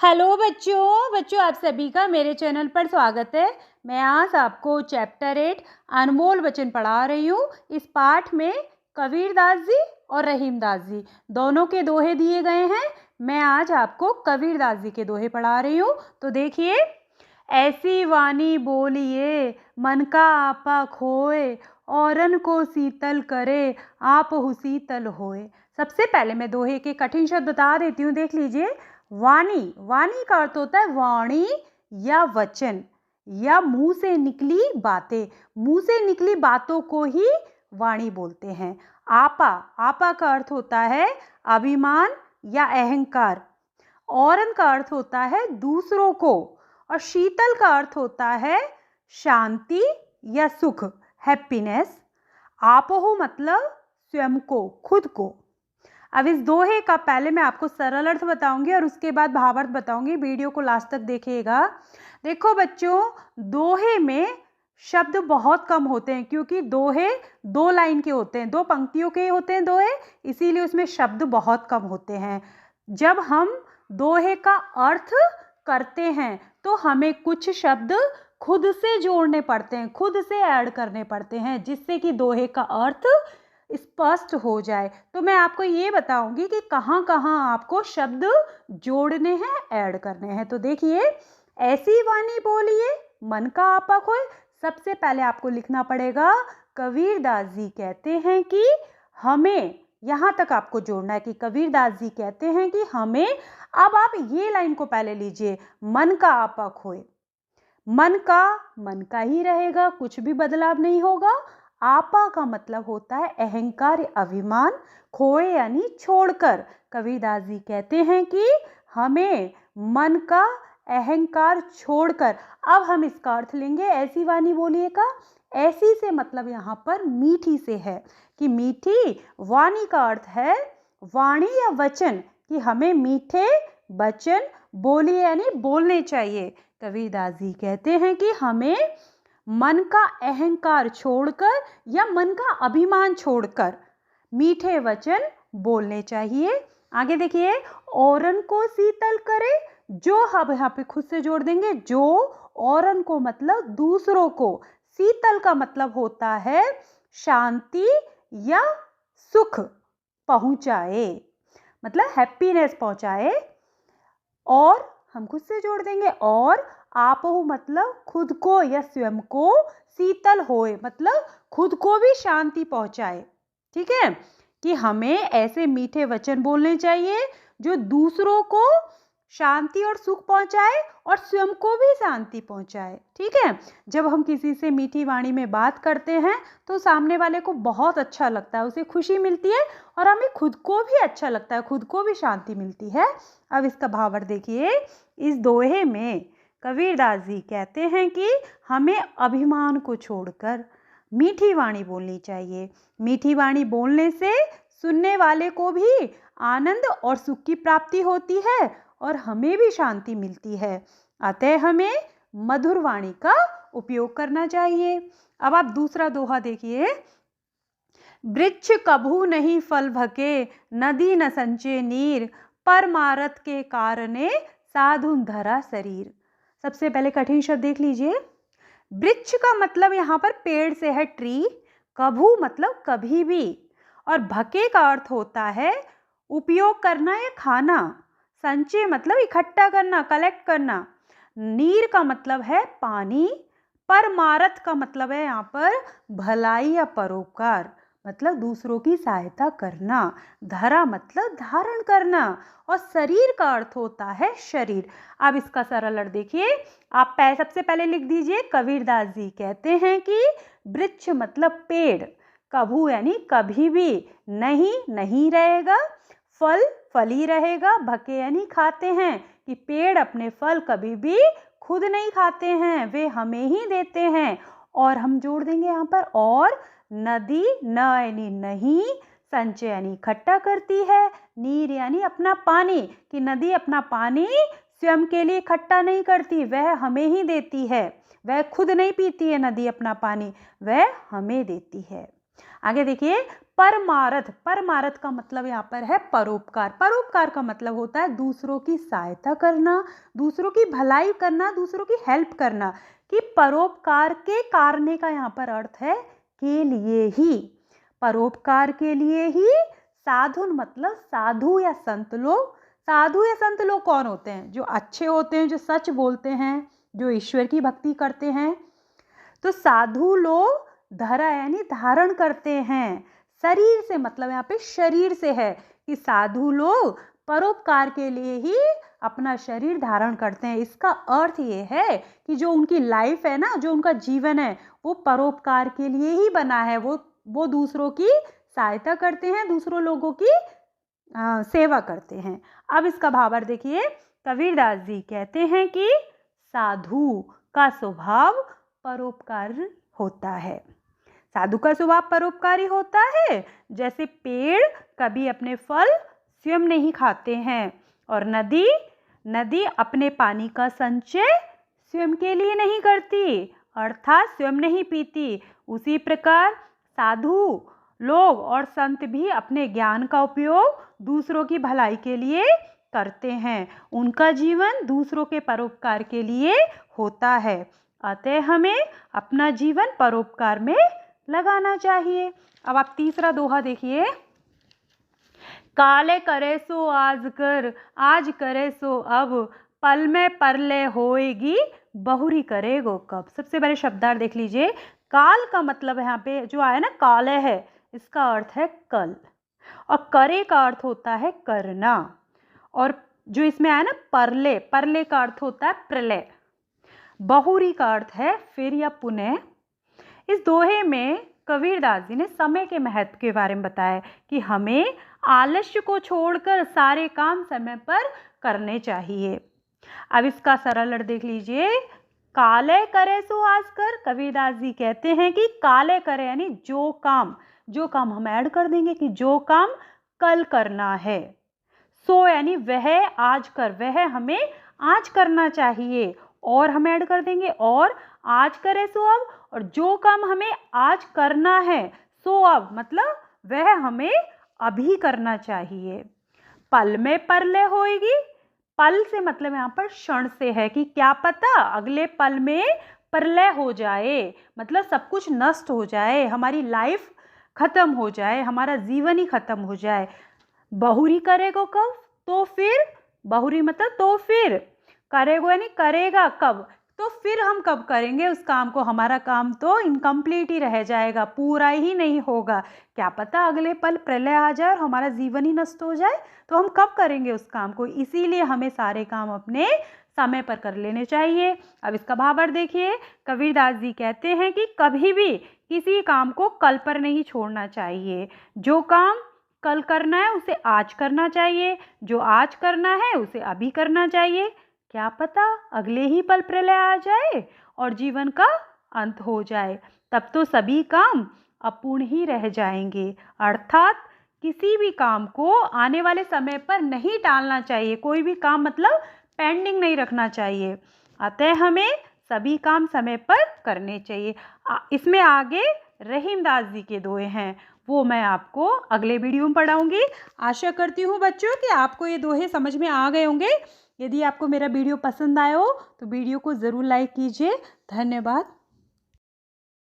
Hello बच्चों बच्चों आप सभी का मेरे चैनल पर स्वागत है। मैं आज आपको चैप्टर 8 अनमोल वचन पढ़ा रही हूँ। इस पाठ में कबीरदास जी और रहीमदास जी दोनों के दोहे दिए गए हैं। मैं आज आपको कबीरदास जी के दोहे पढ़ा रही हूँ। तो देखिए, ऐसी वाणी बोलिए मन का आपा खोए, औरन को शीतल करे आप हु शीतल होए। सबसे पहले मैं दोहे के कठिन शब्द बता देती हूँ, देख लीजिए। वाणी, वाणी का अर्थ होता है वाणी या वचन या मुंह से निकली बातें। मुंह से निकली बातों को ही वाणी बोलते हैं। आपा, आपा का अर्थ होता है अभिमान या अहंकार। औरन का अर्थ होता है दूसरों को, और शीतल का अर्थ होता है शांति या सुख, हैप्पीनेस। आपहो मतलब स्वयं को, खुद को। अब इस दोहे का पहले मैं आपको सरल अर्थ बताऊंगी और उसके बाद भावार्थ बताऊंगी। वीडियो को लास्ट तक देखिएगा। देखो बच्चों, दोहे में शब्द बहुत कम होते हैं क्योंकि दोहे 2 लाइन के होते हैं, 2 पंक्तियों के होते हैं दोहे, इसीलिए उसमें शब्द बहुत कम होते हैं। जब हम दोहे का अर्थ करते हैं तो हमें कुछ शब्द खुद से जोड़ने पड़ते हैं, खुद से ऐड करने पड़ते हैं, जिससे कि दोहे का अर्थ स्पष्ट हो जाए। तो मैं आपको ये बताऊंगी कि कहाँ कहाँ आपको शब्द जोड़ने हैं, ऐड करने हैं। तो देखिए, ऐसी वाणी बोलिए मन का आपा खोए। सबसे पहले आपको लिखना पड़ेगा कबीरदास जी कहते हैं कि हमें, यहाँ तक आपको जोड़ना है कि कबीरदास जी कहते हैं कि हमें। अब आप ये लाइन को पहले लीजिए, मन का आपा खोए। मन का ही रहेगा, कुछ भी बदलाव नहीं होगा। आपा का मतलब होता है अहंकार, अभिमान। खोए यानी छोड़कर। कबीरदास जी कहते हैं कि हमें मन का अहंकार छोड़कर। अब हम इसका अर्थ लेंगे ऐसी वाणी बोलिए का। ऐसी से मतलब यहाँ पर मीठी से है कि मीठी वाणी का अर्थ है वाणी या वचन, कि हमें मीठे वचन बोलिए यानी बोलने चाहिए। कबीरदास जी कहते हैं कि हमें मन का अहंकार छोड़कर या मन का अभिमान छोड़कर मीठे वचन बोलने चाहिए। आगे देखिए, औरन को शीतल करे। जो हम यहाँ पे खुद से जोड़ देंगे, जो, औरन को मतलब दूसरों को, शीतल का मतलब होता है शांति या सुख पहुंचाए, मतलब हैप्पीनेस पहुंचाए। और हम खुद से जोड़ देंगे, और आपहु मतलब खुद को या स्वयं को, शीतल होए मतलब खुद को भी शांति पहुंचाए। ठीक है, कि हमें ऐसे मीठे वचन बोलने चाहिए जो दूसरों को शांति और सुख पहुंचाए और स्वयं को भी शांति पहुंचाए। ठीक है, जब हम किसी से मीठी वाणी में बात करते हैं तो सामने वाले को बहुत अच्छा लगता है, उसे खुशी मिलती है और हमें खुद को भी अच्छा लगता है, खुद को भी शांति मिलती है। अब इसका भावार्थ देखिए। इस दोहे में कबीरदास जी कहते हैं कि हमें अभिमान को छोड़कर मीठी वाणी बोलनी चाहिए। मीठी वाणी बोलने से सुनने वाले को भी आनंद और सुख की प्राप्ति होती है और हमें भी शांति मिलती है। अतः हमें मधुर वाणी का उपयोग करना चाहिए। अब आप दूसरा दोहा देखिए। वृक्ष कभू नहीं फल भके, नदी न संचे नीर, परमारथ के कारणे साधुन धरा शरीर। सबसे पहले कठिन शब्द देख लीजिए। वृक्ष का मतलब यहाँ पर पेड़ से है, ट्री। कभू मतलब कभी भी, और भके का अर्थ होता है उपयोग करना या खाना। संचय मतलब इकट्ठा करना, कलेक्ट करना। नीर का मतलब है पानी। परमारथ का मतलब है यहाँ पर भलाई या परोपकार, मतलब दूसरों की सहायता करना। धरा मतलब धारण करना, और शरीर का अर्थ होता है शरीर। अब इसका सरल अर्थ देखिए। आप सबसे पहले लिख दीजिए, कबीरदास जी कहते हैं कि वृक्ष मतलब पेड़, कभू यानी कभी भी, नहीं नहीं रहेगा, फल फली रहेगा, भके यानी खाते हैं, कि पेड़ अपने फल कभी भी खुद नहीं खाते हैं, वे हमें ही देते हैं। और हम जोड़ देंगे यहाँ पर, और नदी, न यानी नहीं, संचय यानी इकट्ठा करती है, नीर यानी अपना पानी, कि नदी अपना पानी स्वयं के लिए इकट्ठा नहीं करती, वह हमें ही देती है। वह खुद नहीं पीती है नदी अपना पानी, वह हमें देती है। आगे देखिए, परमार्थ। परमार्थ का मतलब यहाँ पर है परोपकार। परोपकार का मतलब होता है दूसरों की सहायता करना, दूसरों की भलाई करना, दूसरों की हेल्प करना। कि परोपकार के करने का यहाँ पर अर्थ है के लिए ही, परोपकार के लिए ही। साधुन मतलब साधु या संत लोग। साधु या संत लोग कौन होते हैं? जो अच्छे होते हैं, जो सच बोलते हैं, जो ईश्वर की भक्ति करते हैं। तो साधु लोग धरा यानी धारण करते हैं। शरीर से मतलब यहाँ पे शरीर से है कि साधु लोग परोपकार के लिए ही अपना शरीर धारण करते हैं। इसका अर्थ ये है कि जो उनकी लाइफ है ना, जो उनका जीवन है, वो परोपकार के लिए ही बना है। वो दूसरों की सहायता करते हैं, दूसरों लोगों की सेवा करते हैं। अब इसका भावार्थ देखिए, कबीरदास जी कहते हैं कि साधु का स्वभाव परोपकार होता है। साधु का स्वभाव परोपकारी होता है। जैसे पेड़ कभी अपने फल स्वयं नहीं खाते हैं, और नदी अपने पानी का संचय स्वयं के लिए नहीं करती, अर्थात स्वयं नहीं पीती। उसी प्रकार साधु लोग और संत भी अपने ज्ञान का उपयोग दूसरों की भलाई के लिए करते हैं। उनका जीवन दूसरों के परोपकार के लिए होता है। अतः हमें अपना जीवन परोपकार में लगाना चाहिए। अब आप तीसरा दोहा देखिए, काले करे सो आज कर, आज करे सो अब, पल में परले होएगी, बहुरी करेगो कब। सबसे पहले शब्दार्थ देख लीजिए। काल का मतलब यहाँ पे जो आया ना, काले है, इसका अर्थ है कल, और करे का अर्थ होता है करना, और जो इसमें आया ना परले, परले का अर्थ होता है प्रलय, बहुरी का अर्थ है फिर या पुनः। इस दोहे में कबीरदास जी ने समय के महत्व के बारे में बताया कि हमें आलस्य को छोड़कर सारे काम समय पर करने चाहिए। अब इसका सरल अर्थ देख लीजिए। काले करे सो आज कर, कबीरदास जी कहते हैं कि काले करे यानी जो काम हम ऐड कर देंगे कि जो काम कल करना है। सो यानी वह, आज कर, वह हमें आज करना चाहिए, और हम ऐड कर देंगे और आज करे सो अब, और जो काम हमें आज करना है सो अब मतलब वह हमें अभी करना चाहिए। पल में परलय होएगी, पल से मतलब यहाँ पर क्षण से है कि क्या पता अगले पल में प्रलय हो जाए, मतलब सब कुछ नष्ट हो जाए, हमारी लाइफ खत्म हो जाए, हमारा जीवन ही खत्म हो जाए। बहुरी करेगो कब, तो फिर, बहुरी मतलब तो फिर, करेगो यानी करेगा कब, तो फिर हम कब करेंगे उस काम को, हमारा काम तो इनकम्प्लीट ही रह जाएगा, पूरा ही नहीं होगा। क्या पता अगले पल प्रलय आ जाए और हमारा जीवन ही नष्ट हो जाए, तो हम कब करेंगे उस काम को। इसीलिए हमें सारे काम अपने समय पर कर लेने चाहिए। अब इसका भावार्थ देखिए, कबीरदास जी कहते हैं कि कभी भी किसी काम को कल पर नहीं छोड़ना चाहिए। जो काम कल करना है उसे आज करना चाहिए, जो आज करना है उसे अभी करना चाहिए। क्या पता अगले ही पल प्रलय आ जाए और जीवन का अंत हो जाए, तब तो सभी काम अपूर्ण ही रह जाएंगे। अर्थात किसी भी काम को आने वाले समय पर नहीं टालना चाहिए, कोई भी काम मतलब पेंडिंग नहीं रखना चाहिए। अतः हमें सभी काम समय पर करने चाहिए। इसमें आगे रहीमदास जी के दोहे हैं, वो मैं आपको अगले वीडियो में पढ़ाऊंगी। आशा करती हूँ बच्चों कि आपको ये दोहे समझ में आ गए होंगे। यदि आपको मेरा वीडियो पसंद आया हो तो वीडियो को ज़रूर लाइक कीजिए। धन्यवाद।